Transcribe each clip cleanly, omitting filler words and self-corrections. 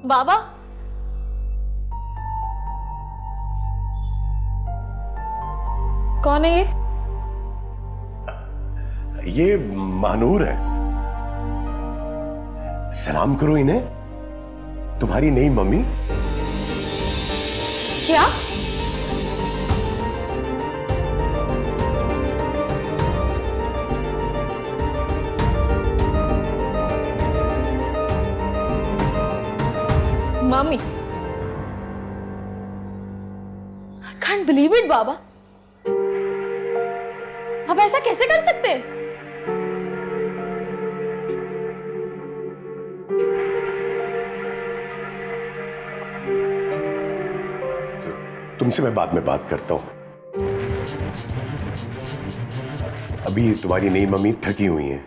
बाबा, कौन है ये? ये महानूर है। सलाम करो इन्हें, तुम्हारी नई मम्मी। क्या? Mummy? I can't believe it, बाबा। आप ऐसा कैसे कर सकते हैं? तुमसे मैं बाद में बात करता हूं। अभी तुम्हारी नई मम्मी थकी हुई हैं,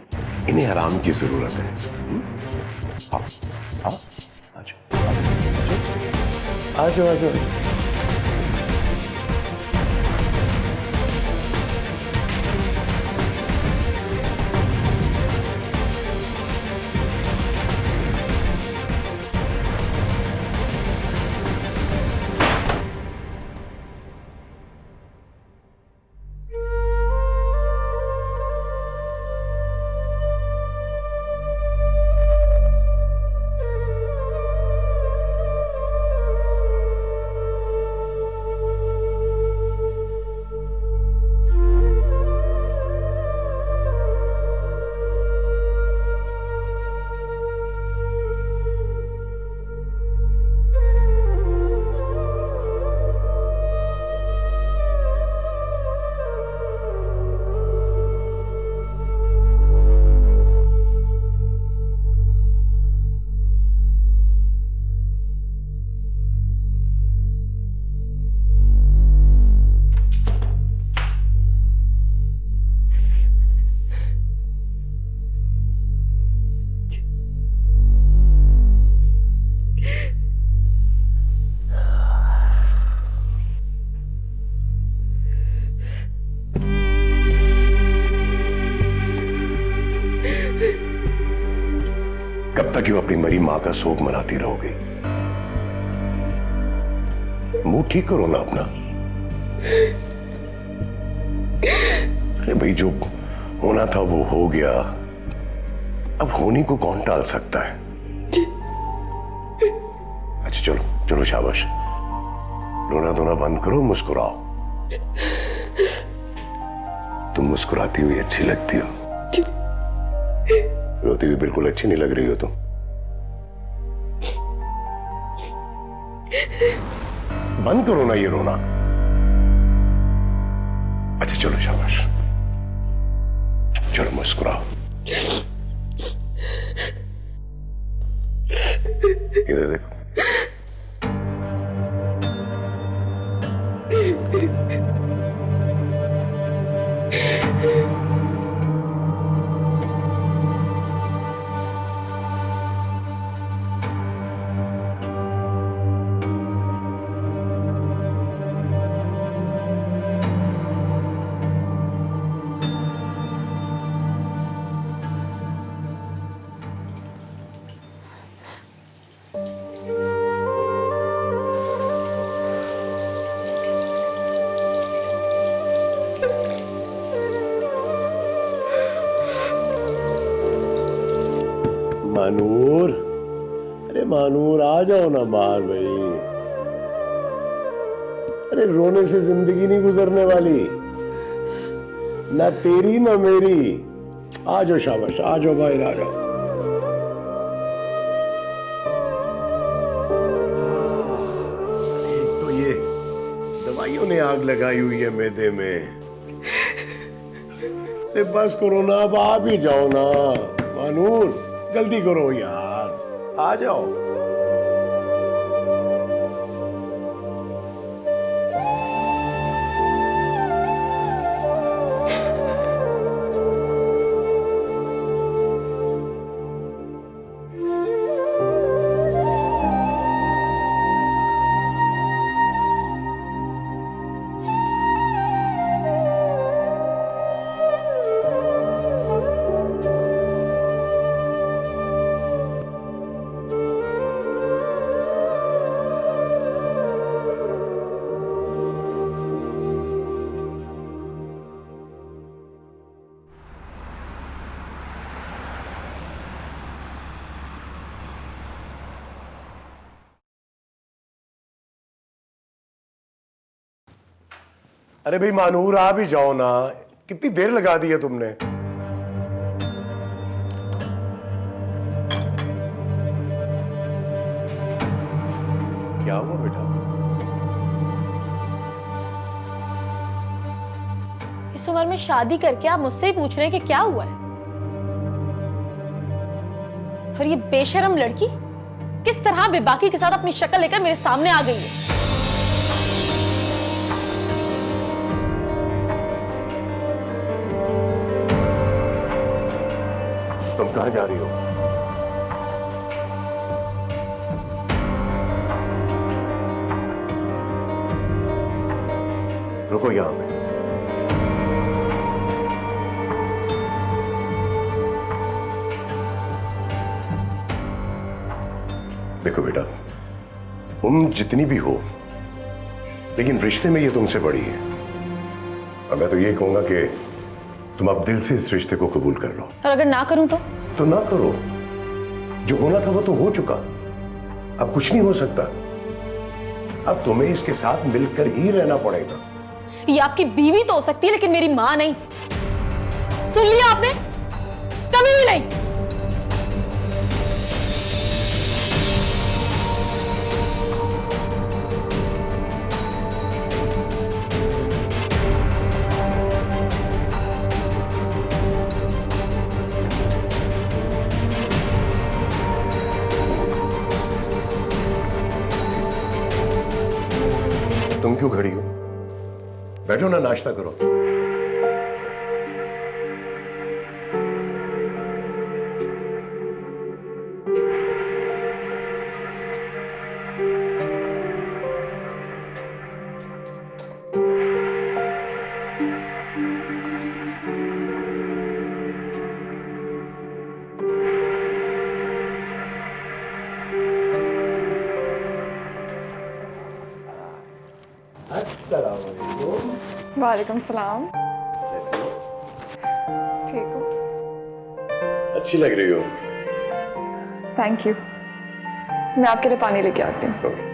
इन्हें आराम की जरूरत है। हाँ हाँ, आ जाओ आ जाओ आ जाओ। कब तक यूं अपनी मरी मां का शोक मनाती रहोगी? मुंह ठीक करो ना अपना। अरे भाई, जो होना था वो हो गया, अब होने को कौन टाल सकता है? अच्छा चलो चलो, शाबाश। रोना धोना बंद करो, मुस्कुराओ। तुम मुस्कुराती हुई अच्छी लगती हो, रोती हुई बिल्कुल अच्छी नहीं लग रही हो तुम। बंद करो ना ये रोना। अच्छा चलो, शाबाश, चलो मुस्कुराओ। इधर देखो। मानूर, अरे मानूर, आ जाओ ना बाहर भाई। अरे रोने से जिंदगी नहीं गुजरने वाली, ना तेरी ना मेरी। आ जाओ, शाबाश, आ जाओ बाहर, आ जाओ। एक तो ये दवाइयों ने आग लगाई हुई है मैदे में। अरे बस करो ना, अब आ भी जाओ ना मानूर, जल्दी करो यार, आ जाओ। अरे भाई मानूर, आ भी जाओ ना, कितनी देर लगा दी है तुमने। क्या हुआ बेटा? इस उम्र में शादी करके आप मुझसे ही पूछ रहे हैं कि क्या हुआ है? और ये बेशरम लड़की किस तरह बेबाकी के साथ अपनी शक्ल लेकर मेरे सामने आ गई है। तुम कहां जा रही हो? रुको यहां पे। देखो बेटा, तुम जितनी भी हो, लेकिन रिश्ते में ये तुमसे बड़ी है। और मैं तो ये कहूंगा कि तुम अब दिल से इस रिश्ते को कबूल कर लो। और अगर ना करूं तो ना करो। जो होना था वो तो हो चुका, अब कुछ नहीं हो सकता। अब तुम्हें इसके साथ मिलकर ही रहना पड़ेगा। ये आपकी बीवी तो हो सकती है, लेकिन मेरी मां नहीं। सुन लिया आपने? कभी भी नहीं। तुम क्यों खड़ी हो? बैठो ना, नाश्ता करो। वालेकुम सलाम। कैसे हो? ठीक हो? अच्छी लग रही हो। Thank you. मैं आपके लिए पानी लेके आती हूँ। ओके।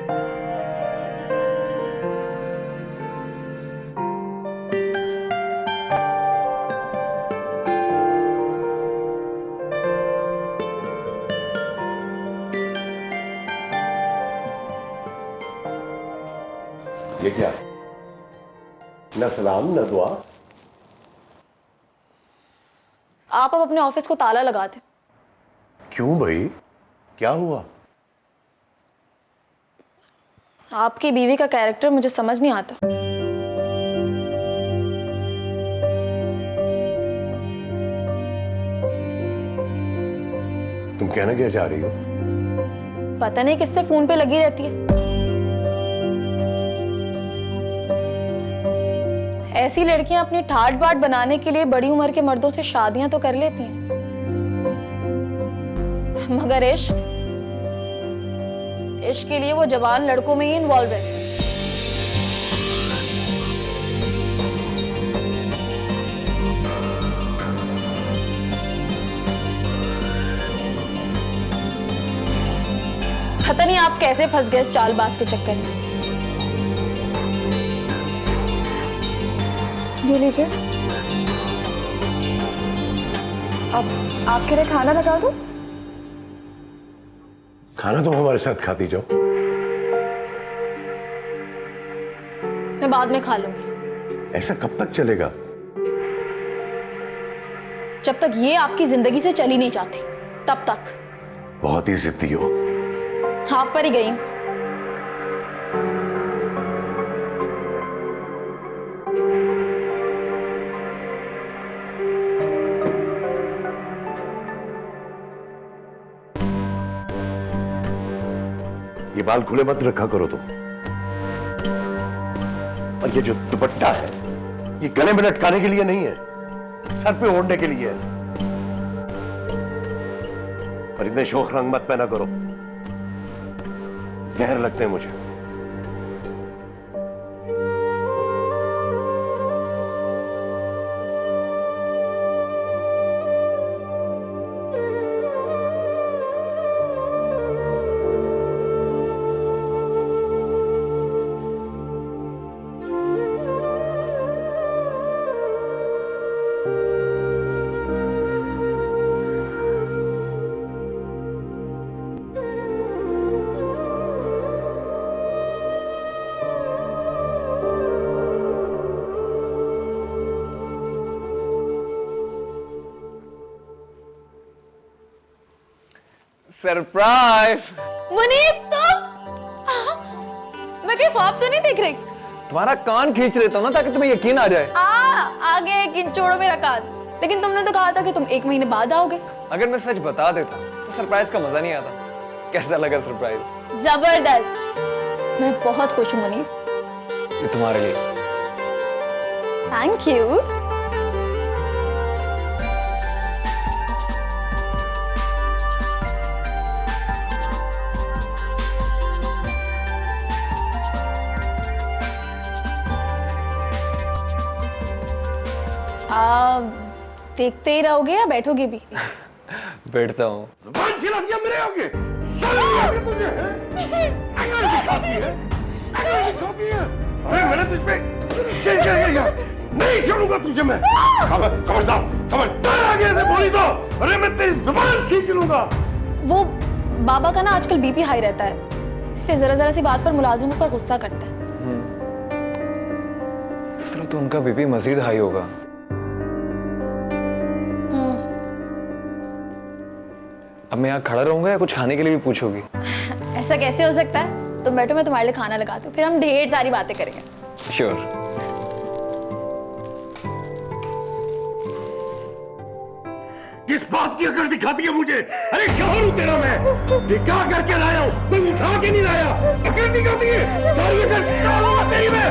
ये क्या? न सलाम न दुआ। आप अब अपने ऑफिस को ताला लगा दें। क्यों भाई, क्या हुआ? आपकी बीवी का कैरेक्टर मुझे समझ नहीं आता। तुम कहना क्या चाह रही हो? पता नहीं किससे फोन पे लगी रहती है। ऐसी लड़कियां अपनी ठाट बाट बनाने के लिए बड़ी उम्र के मर्दों से शादियां तो कर लेती हैं, मगर इश्क के लिए वो जवान लड़कों में ही इन्वॉल्व रहती हैं। पता नहीं आप कैसे फंस गए इस चालबाज के चक्कर में। ये लीजिए। अब आपके लिए खाना लगा दूं? खाना तो हमारे साथ खाती जाओ। मैं बाद में खा लूंगी। ऐसा कब तक चलेगा? जब तक ये आपकी जिंदगी से चली नहीं जाती तब तक। बहुत ही जिद्दी हो। आप पर ही गई हूं। ये बाल खुले मत रखा करो तुम। और ये जो दुपट्टा है, ये गले में लटकाने के लिए नहीं है, सर पे ओढ़ने के लिए है। और इतने शोख रंग मत पहना करो, जहर लगते हैं मुझे। सरप्राइज। मुनीब तुम मैं कहीं ख्वाब तो नहीं देख रही? तुम्हारा कान खींच लेता हूँ ना ताकि तुम्हें यकीन आ जाए। आगे किन छोड़ो मेरा कान। लेकिन तुमने तो कहा था कि तुम 1 महीने बाद आओगे। अगर मैं सच बता देता तो सरप्राइज का मजा नहीं आता। कैसा लगा सरप्राइज? जबरदस्त। मैं बहुत खुश हूँ मुनीब। ये तुम्हारे लिए। Thank you. देखते ही रहोगे या बैठोगे भी? बैठता हूँ। जुबान छिला दिया मेरे आगे। चल तुझे अगर दिखाती है अरे मैंने तुझ पे क्या नहीं छोड़ूंगा तुझे मैं। खबरदार आगे से बोली तो अरे मैं तेरी जुबान खींच लूंगा। वो बाबा का ना आजकल बीपी हाई रहता है, इसलिए जरा जरा सी बात पर मुलाजिमों पर गुस्सा करते हैं। इस तरह तो उनका बीपी मजीद हाई होगा। अब मैं यहाँ खड़ा रहूंगा या कुछ खाने के लिए भी पूछोगी? ऐसा कैसे हो सकता है? तुम बैठो, मैं तुम्हारे लिए खाना लगा दूं, फिर हम ढेर सारी बातें करेंगे। श्योर। किस बात की अकड़ दिखाती है मुझे? अरे शोहर हूं तेरा मैं, निकाह करके लाया हूं, कोई उठा के नहीं लाया। अकड़ दिखाती है, सारी अकड़ डालूंगा तेरी में।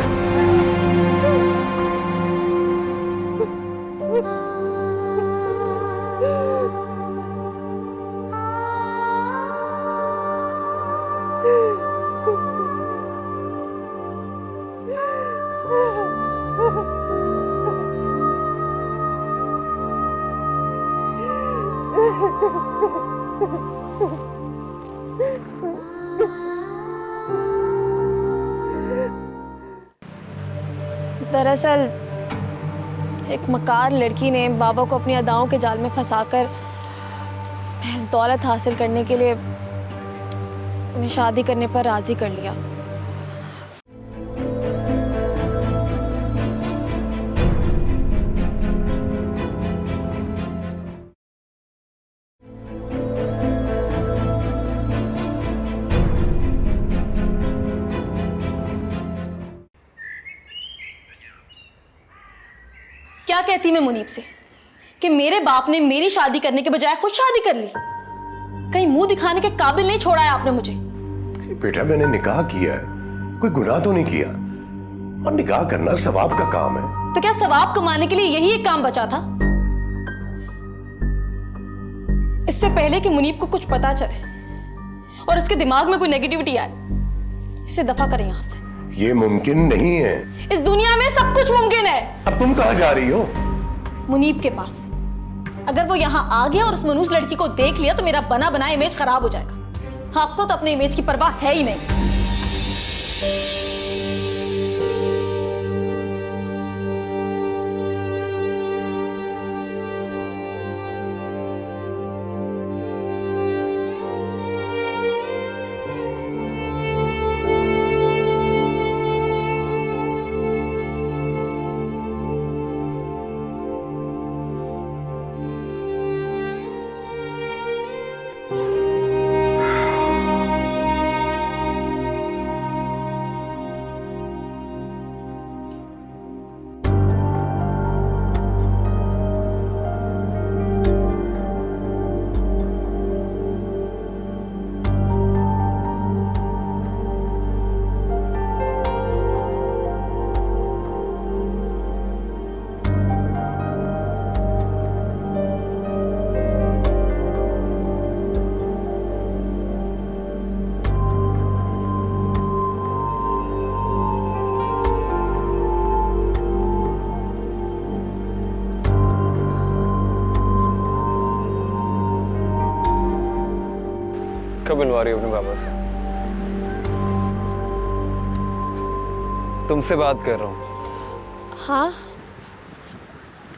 दरअसल एक मकार लड़की ने बाबा को अपनी अदाओं के जाल में फंसाकर महज दौलत हासिल करने के लिए उन्हें शादी करने पर राजी कर लिया। क्या कहती मैं मुनीब से कि मेरे बाप ने मेरी शादी करने के बजाय खुद शादी कर ली? कहीं मुंह दिखाने के काबिल नहीं छोड़ा है आपने मुझे। बेटा मैंने निकाह किया है, कोई गुनाह तो नहीं किया, और निकाह करना सवाब का काम है। तो क्या सवाब कमाने के लिए यही एक काम बचा था? इससे पहले कि मुनीब को कुछ पता चले और उसके दिमाग में कोई नेगेटिविटी आए, इसे दफा करें यहां से। ये मुमकिन नहीं है। इस दुनिया में सब कुछ मुमकिन है। अब तुम कहां जा रही हो? मुनीब के पास। अगर वो यहां आ गया और उस मनूस लड़की को देख लिया तो मेरा बना बनाया इमेज खराब हो जाएगा। आपको तो अपने इमेज की परवाह है ही नहीं। कब मिलवा रही हो अपने बाबा से? तुमसे बात कर रहा हूँ। हाँ,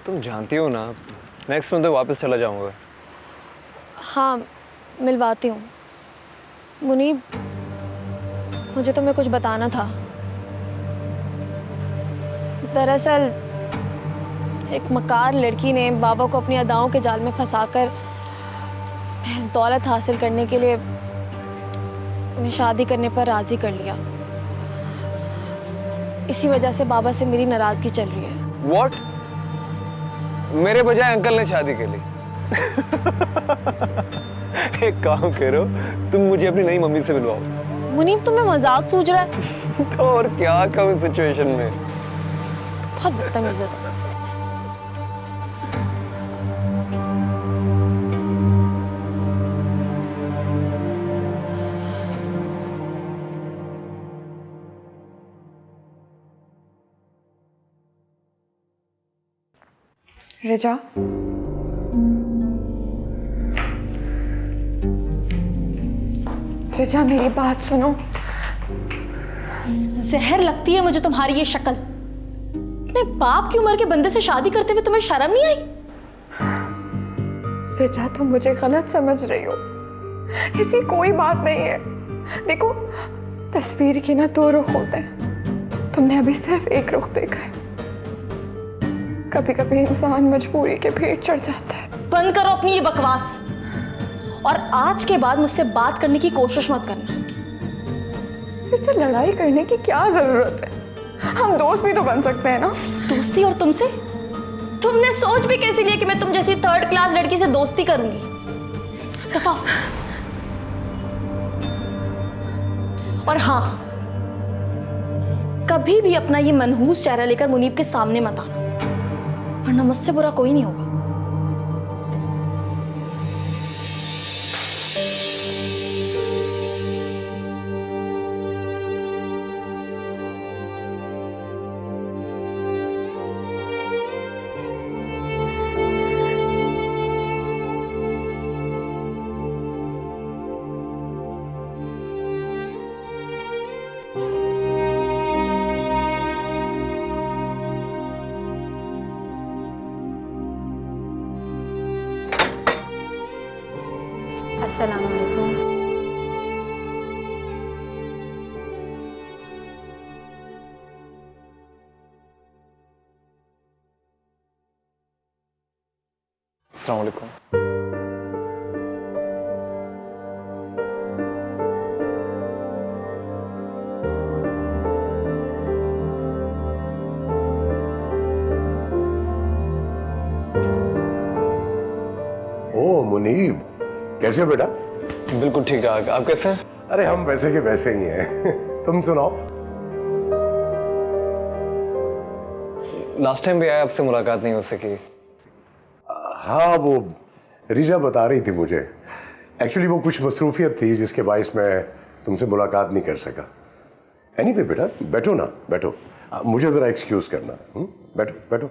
तुम जानती हो ना नेक्स्ट मंथ वापस चला जाऊंगा। हाँ मिलवाती हूँ। मुनीब, मुझे तुम्हें कुछ बताना था। दरअसल एक मकार लड़की ने बाबा को अपनी अदाओं के जाल में फंसाकर महज दौलत हासिल करने के लिए उन्हें शादी करने पर राजी कर लिया। इसी वजह से बाबा से मेरी नाराजगी चल रही है। What? मेरे बजाय अंकल ने शादी कर ली। एक काम करो, तुम मुझे अपनी नई मम्मी से मिलवाओ। मुनीब, तुम्हें मजाक सूझ रहा है? तो और क्या कहूँ सिचुएशन में। बहुत बदतमीज है तुम। रिजा, रिजा मेरी बात सुनो। जहर लगती है मुझे तुम्हारी ये शक्ल। अपने बाप की उम्र के बंदे से शादी करते हुए तुम्हें शर्म नहीं आई? रिजा, तुम मुझे गलत समझ रही हो। ऐसी कोई बात नहीं है। देखो, तस्वीर के ना दो रुख होते हैं। तुमने अभी सिर्फ एक रुख देखा है। कभी कभी इंसान मजबूरी के भेंट चढ़ जाता है। बंद करो अपनी ये बकवास और आज के बाद मुझसे बात करने की कोशिश मत करना। रिजा, लड़ाई करने की क्या जरूरत है? हम दोस्त भी तो बन सकते हैं ना। दोस्ती और तुमसे? तुमने सोच भी कैसे लिया कि मैं तुम जैसी थर्ड क्लास लड़की से दोस्ती करूंगी? दफा। और हाँ, कभी भी अपना ये मनहूस चेहरा लेकर मुनीब के सामने मत आना, वरना मुझसे बुरा कोई नहीं होगा। अस्सलाम वालेकुम। अस्सलाम वालेकुम। ओ मुनीब, कैसे हो बेटा? बिल्कुल ठीक ठाक। आप कैसे हैं? अरे हम वैसे के वैसे ही हैं। तुम सुनाओ। लास्ट टाइम भी आया, आपसे मुलाकात नहीं हो सकी। हाँ, वो रिजा बता रही थी मुझे। एक्चुअली वो कुछ मसरूफियत थी जिसके बायस मैं तुमसे मुलाकात नहीं कर सका। एनीवे बेटा, बैठो ना, बैठो। मुझे जरा एक्सक्यूज करना। बैठो बैठो।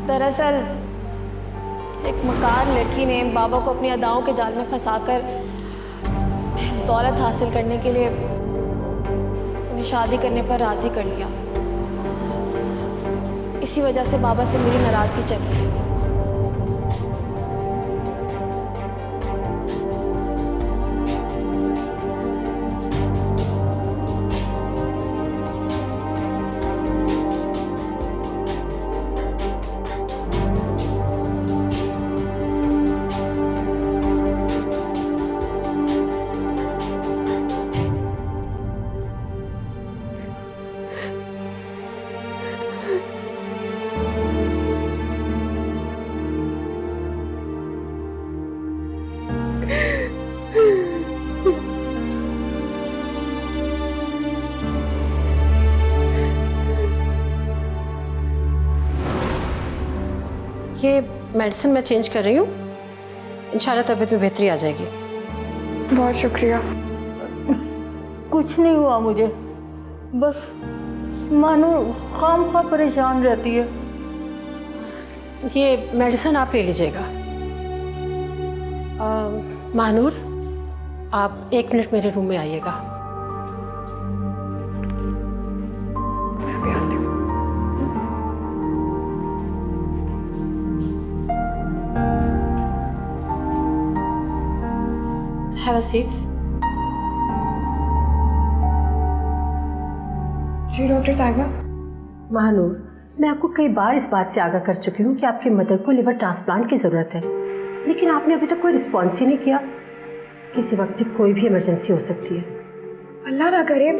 दरअसल एक मकार लड़की ने बाबा को अपनी अदाओं के जाल में फंसाकर महज दौलत हासिल करने के लिए उन्हें शादी करने पर राजी कर लिया। इसी वजह से बाबा से मेरी नाराजगी चल रही है। ये मेडिसिन मैं चेंज कर रही हूँ, इंशाल्लाह तबीयत में बेहतरी आ जाएगी। बहुत शुक्रिया। कुछ नहीं हुआ मुझे, बस मानो खामखा परेशान रहती है। ये मेडिसिन आप ले लीजिएगा। महानूर, आप 1 मिनट मेरे रूम में आइएगा। मैं भी आती हूँ। Have a seat. जी डॉक्टर साहिबा। महानूर, मैं आपको कई बार इस बात से आगाह कर चुकी हूँ कि आपकी मदर को लिवर ट्रांसप्लांट की ज़रूरत है, लेकिन आपने अभी तक कोई रिस्पॉन्स ही नहीं किया। किसी वक्त भी कोई भी इमरजेंसी हो सकती है। अल्लाह ना करे।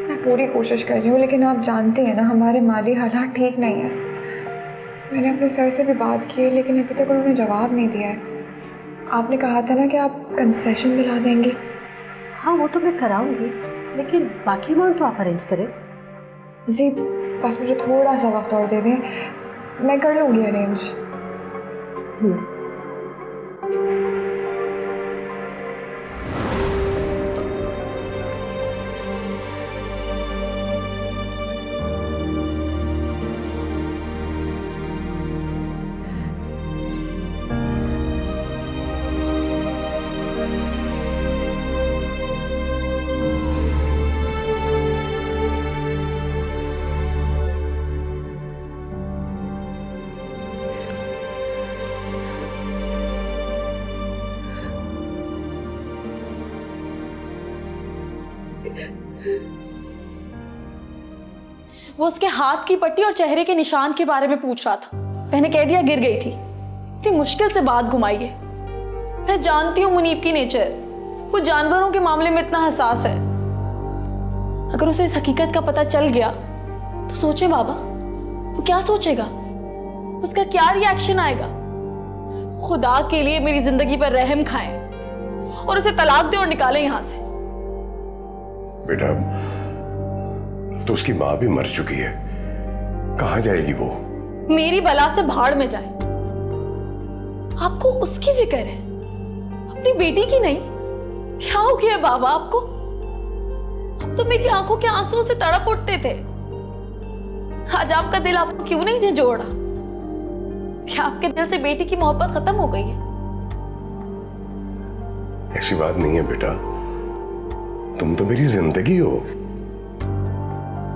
मैं पूरी कोशिश कर रही हूँ, लेकिन आप जानती हैं ना हमारे माली हालात ठीक नहीं है। मैंने अपने सर से भी बात की है, लेकिन अभी तक उन्होंने जवाब नहीं दिया है। आपने कहा था ना कि आप कंसेशन दिला देंगी। हाँ, वो तो मैं कराऊंगी, लेकिन बाकी अमाउंट तो आप अरेंज करें। जी, बस मुझे थोड़ा सा वक्त और दे दें, मैं कर लूँगी अरेंज। वो उसके हाथ की पट्टी और चेहरे के निशान के बारे में पूछ रहा था। मैंने कह दिया गिर गई थी। इतनी मुश्किल से बात घुमाई है। मैं जानती हूँ मुनीब की नेचर, वो जानवरों के मामले में इतना हसास है। अगर उसे इस हकीकत का पता चल गया तो सोचे बाबा, वो क्या सोचेगा, उसका क्या रिएक्शन आएगा। खुदा के लिए मेरी जिंदगी पर रहम खाएं और उसे तलाक दे और निकालें यहां से। बेटा, तो उसकी माँ भी मर चुकी है, कहाँ जाएगी वो? मेरी बला से भाड़ में जाए। आपको उसकी फिक्र है, अपनी बेटी की नहीं। क्या हो गया बाबा आपको? अब तो मेरी आंखों के आंसुओं से तड़प उठते थे। आज आपका दिल आपको क्यों नहीं झंझोड़ा? क्या आपके दिल से बेटी की मोहब्बत खत्म हो गई है? ऐसी बात नहीं है बेटा, तुम तो मेरी जिंदगी हो।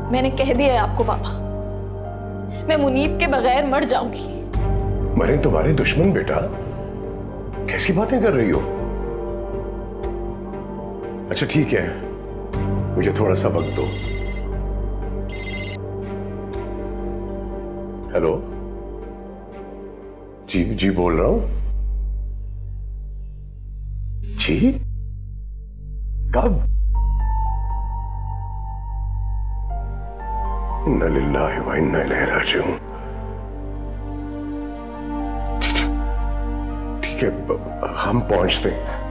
मैंने कह दिया है आपको बाबा, मैं मुनीब के बगैर मर जाऊंगी। मरे तुम्हारे दुश्मन बेटा, कैसी बातें कर रही हो? अच्छा ठीक है, मुझे थोड़ा सा वक्त दो। हेलो, जी जी बोल रहा हूं। जी, कब? इन्ना लिल्लाहि व इन्ना इलैहि राजिऊन। ठीक है, हम पहुंचते हैं।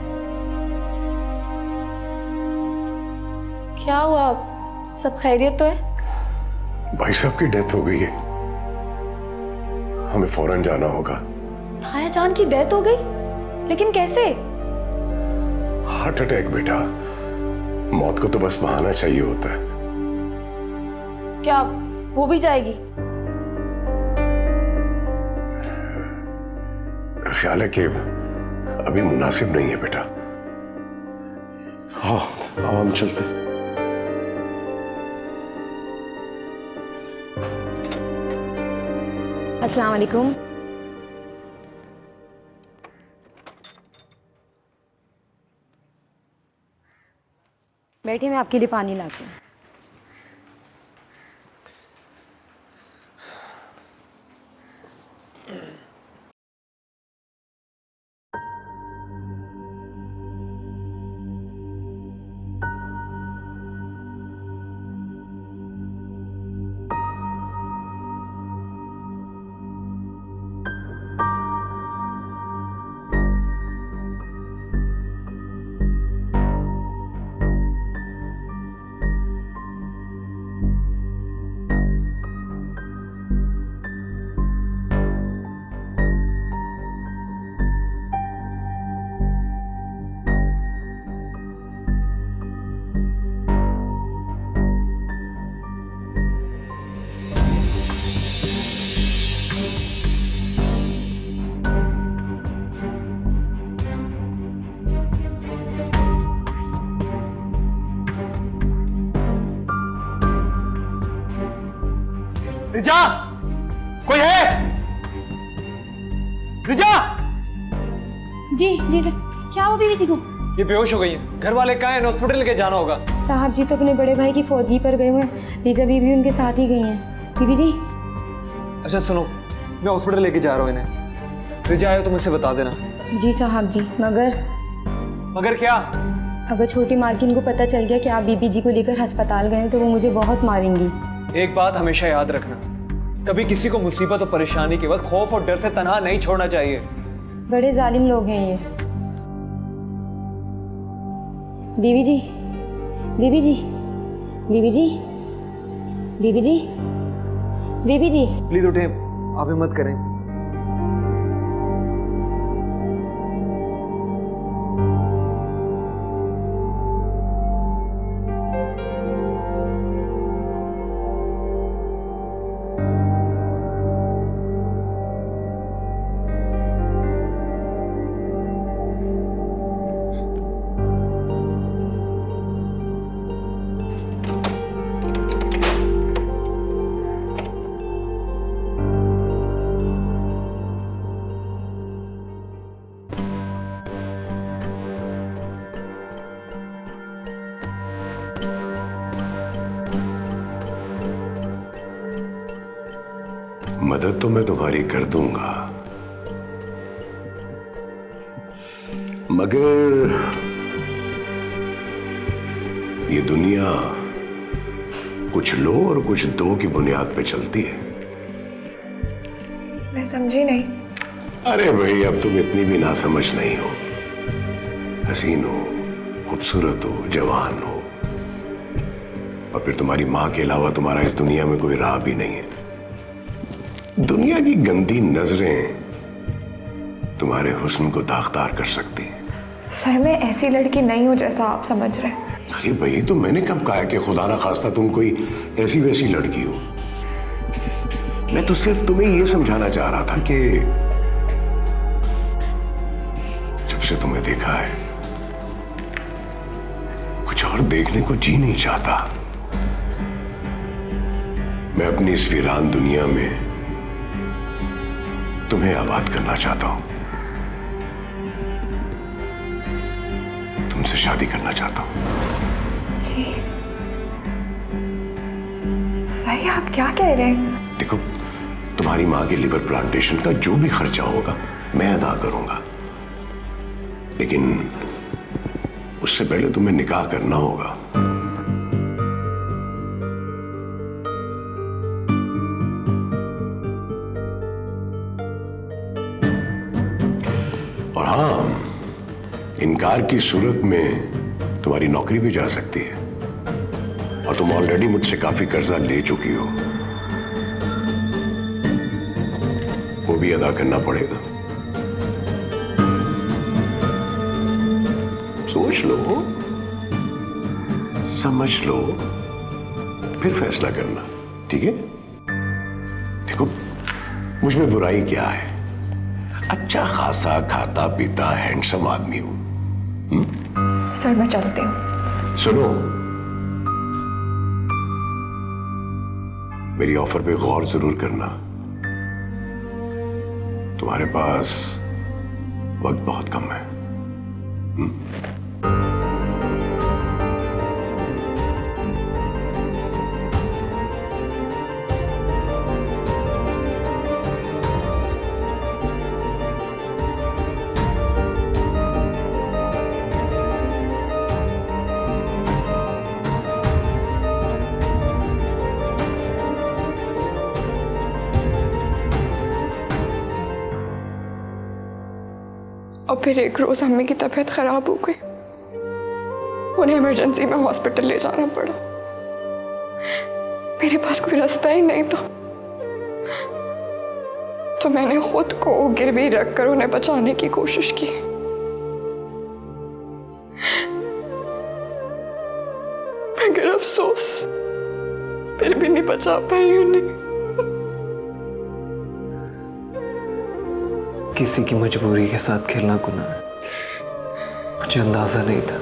क्या हुआ, सब खैरियत तो है? भाई साहब की डेथ हो गई है, हमें फौरन जाना होगा। भाया जान की डेथ हो गई? लेकिन कैसे? हार्ट अटैक बेटा, मौत को तो बस बहाना चाहिए होता है। क्या वो भी जाएगी? ख्याल है कि अभी मुनासिब नहीं है बेटा। हाँ, आओ हम चलते हैं। अस्सलाम वालेकुम। बैठिए, मैं आपके लिए पानी लाती हूँ। रिचा, कोई है? रिचा! जी जी सर, क्या हुआ बीवी जी को? ये बेहोश हो गई है, घर वाले कहाँ हैं? हॉस्पिटल लेके जाना होगा। साहब जी तो अपने बड़े भाई की फौजी पर गए हुए हैं, लीजा बीवी उनके साथ ही गई हैं। बीवी जी। अच्छा सुनो, मैं हॉस्पिटल लेके जा रहा हूँ इन्हें। रिचा आया तो मुझसे बता देना। जी साहब जी, मगर क्या? अगर छोटी मालकिन को पता चल गया कि आप बीबी जी को लेकर अस्पताल गए तो वो मुझे बहुत मारेंगी। एक बात हमेशा याद रखना, कभी किसी को मुसीबत और परेशानी के वक्त खौफ और डर से तन्हा नहीं छोड़ना चाहिए। बड़े जालिम लोग हैं ये। बीवी जी, बीवी जी, बीवी जी, बीवी जी, बीवी जी। प्लीज उठे, आप हिम्मत करें। मदद तो मैं तुम्हारी कर दूंगा, मगर ये दुनिया कुछ लो और कुछ दो की बुनियाद पे चलती है। मैं समझी नहीं। अरे भाई, अब तुम इतनी भी नासमझ नहीं हो। हसीन हो, खूबसूरत हो, जवान हो, और फिर तुम्हारी मां के अलावा तुम्हारा इस दुनिया में कोई राह भी नहीं है। दुनिया की गंदी नजरें तुम्हारे हुस्न को दागदार कर सकती हैं। सर मैं ऐसी लड़की नहीं हूं जैसा आप समझ रहे हैं। अरे भाई, तो मैंने कब कहा कि खुदा ना खास्ता तुम कोई ऐसी वैसी लड़की हो। मैं तो सिर्फ तुम्हें यह समझाना चाह रहा था कि जब से तुम्हें देखा है कुछ और देखने को जी नहीं चाहता। मैं अपनी इस वीरान दुनिया में तुम्हें आबाद करना चाहता हूं, तुमसे शादी करना चाहता हूं। जी सही आप क्या कह रहे हैं? देखो, तुम्हारी मां के लिवर प्लांटेशन का जो भी खर्चा होगा मैं अदा करूंगा, लेकिन उससे पहले तुम्हें निकाह करना होगा। और हाँ, इनकार की सूरत में तुम्हारी नौकरी भी जा सकती है, और तुम ऑलरेडी मुझसे काफी कर्जा ले चुकी हो, वो भी अदा करना पड़ेगा। सोच लो, समझ लो, फिर फैसला करना, ठीक है? देखो, मुझ में बुराई क्या है? अच्छा खासा खाता पीता हैंडसम आदमी हूं। सर मैं चलती हूं। सुनो, मेरी ऑफर पे गौर जरूर करना। तुम्हारे पास वक्त बहुत कम है। और फिर एक रोज अम्मी की तबीयत खराब हो गई, उन्हें इमरजेंसी में हॉस्पिटल ले जाना पड़ा। मेरे पास कोई रास्ता ही नहीं था, तो मैंने खुद को गिरवी रखकर उन्हें बचाने की कोशिश की। मगर अफसोस, फिर भी नहीं बचा पाई उन्हें। किसी की मजबूरी के साथ खेलना गुनाह है। मुझे अंदाजा नहीं था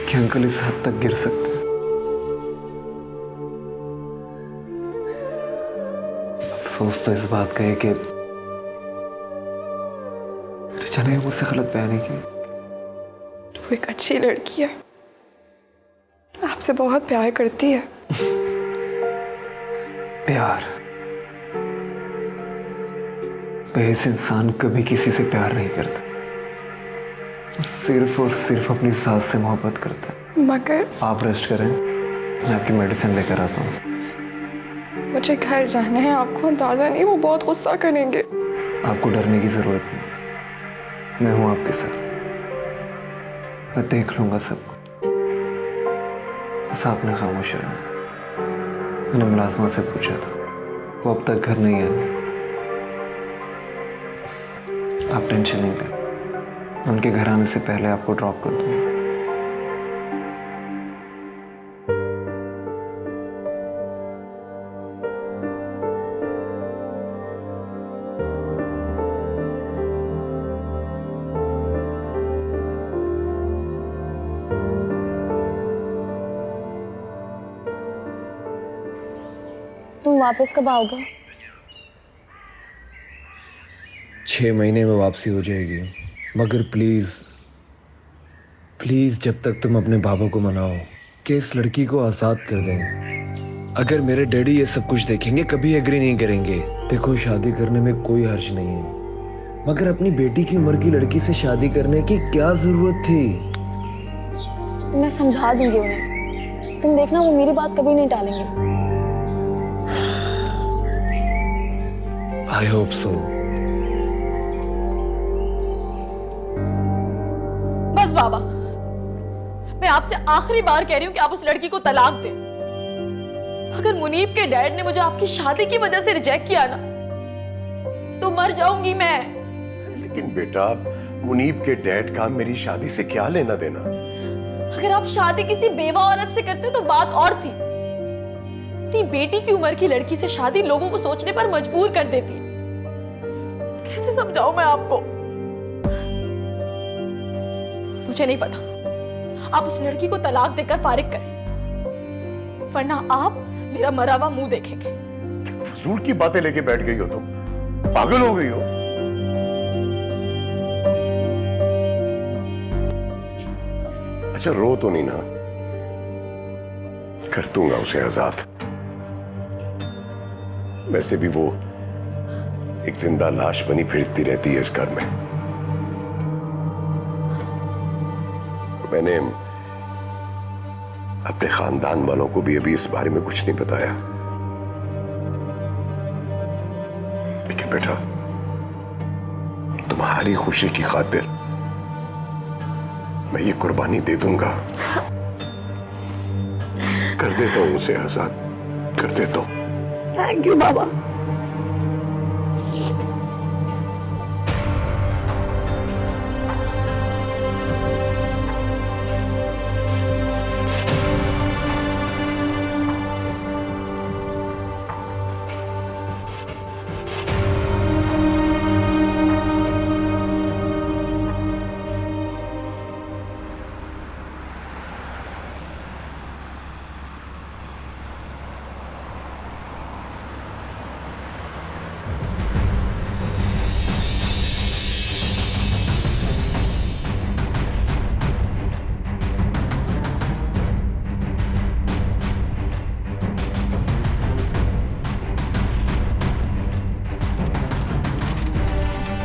कि अंकल इस हद तक गिर सकते हैं। अफसोस तो इस बात का है कि रिचा ने मुझसे गलत बयानी की। वो एक अच्छी लड़की है, आपसे बहुत प्यार करती है। प्यार? बेहस इंसान कभी किसी से प्यार नहीं करता, वो सिर्फ और सिर्फ अपनी सास से मोहब्बत करता है। मगर आप रेस्ट करें, मैं आपकी मेडिसिन लेकर आता हूँ। मुझे घर जाना है, आपको अंदाजा नहीं, वो बहुत गुस्सा करेंगे। आपको डरने की जरूरत नहीं, मैं हूं आपके साथ, मैं देख लूंगा सबको। बस आपने खामोश रहना। मैंने मुलाजमा से पूछा था, वो अब तक घर नहीं आए। आप टेंशन नहीं लें, मैं उनके घर आने से पहले आपको ड्रॉप कर दूंगा। तुम वापस कब आओगे? 6 महीने में वापसी हो जाएगी, मगर प्लीज प्लीज जब तक तुम अपने बाबा को मनाओ कि इस लड़की को आज़ाद कर दें। अगर मेरे डैडी ये सब कुछ देखेंगे कभी एग्री नहीं करेंगे। देखो, शादी करने में कोई हर्ज नहीं है, मगर अपनी बेटी की उम्र की लड़की से शादी करने की क्या जरूरत थी? मैं समझा दूंगी उन्हें, तुम देखना वो मेरी बात कभी नहीं टालेंगे। I hope so. बस बाबा, मैं आपसे आखिरी बार कह रही हूं कि आप उस लड़की को तलाक दें। अगर मुनीब के डैड ने मुझे आपकी शादी की वजह से रिजेक्ट किया ना, तो मर जाऊंगी मैं। लेकिन बेटा, मुनीब के डैड का मेरी शादी से क्या लेना देना? अगर आप शादी किसी बेवा औरत से करते तो बात और थी। अपनी बेटी की उम्र की लड़की से शादी लोगों को सोचने पर मजबूर कर देती है। कैसे समझाऊं मैं आपको? मुझे नहीं पता, आप उस लड़की को तलाक देकर फारिग करें, वरना आप मेरा मरा हुआ मुंह देखेंगे। फजूल की बातें लेके बैठ गई हो तुम, पागल हो गई हो। अच्छा, रो तो नहीं ना, कर दूंगा उसे आजाद। वैसे भी वो एक जिंदा लाश बनी फिरती रहती है इस घर में। मैंने अपने खानदान वालों को भी अभी इस बारे में कुछ नहीं बताया, लेकिन बेटा, तुम्हारी खुशी की खातिर मैं ये कुर्बानी दे दूंगा। कर देता हूं उसे आजाद, कर देता हूं। Thank you Baba.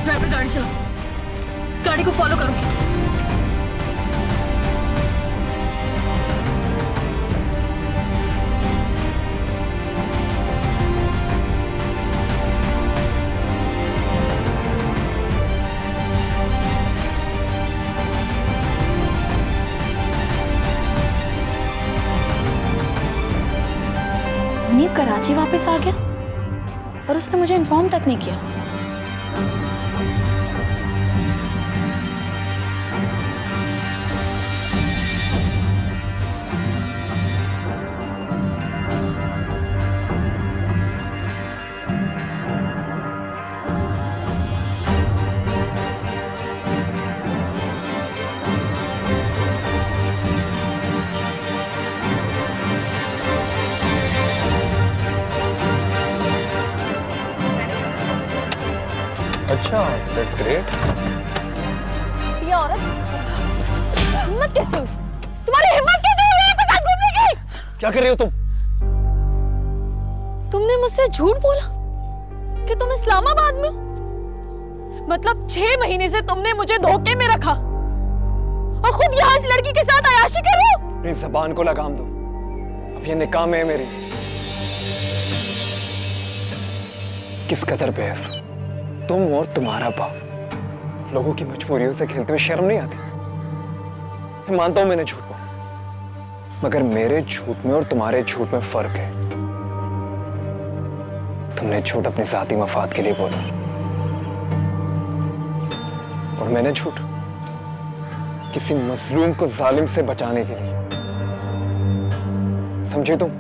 ड्राइवर गाड़ी चला, गाड़ी को फॉलो करो। मुनीब कराची वापस आ गया और उसने मुझे इन्फॉर्म तक नहीं किया। अच्छा, दैट्स ग्रेट। ये औरत हिम्मत कैसे हुई? तुम्हारी हिम्मत कैसे हुई मेरे साथ घूमने की? क्या कर रही हो तुम? तुमने मुझसे झूठ बोला कि तुम इस्लामाबाद में हो? मतलब 6 महीने से तुमने मुझे धोखे में रखा और खुद यहाँ इस लड़की के साथ अयाशी कर रहे हो? अपनी जबान को लगाम दो। अब ये निकाह में है मेरी। किस कदर बेहस हो तुम और तुम्हारा बाप। लोगों की मजबूरियों से खेलते हुए शर्म नहीं आती? मैं मानता हूं मैंने झूठ बोला, मगर मेरे झूठ में और तुम्हारे झूठ में फर्क है। तुमने झूठ अपने जाती मफाद के लिए बोला और मैंने झूठ किसी मजलूम को जालिम से बचाने के लिए। समझे तुम?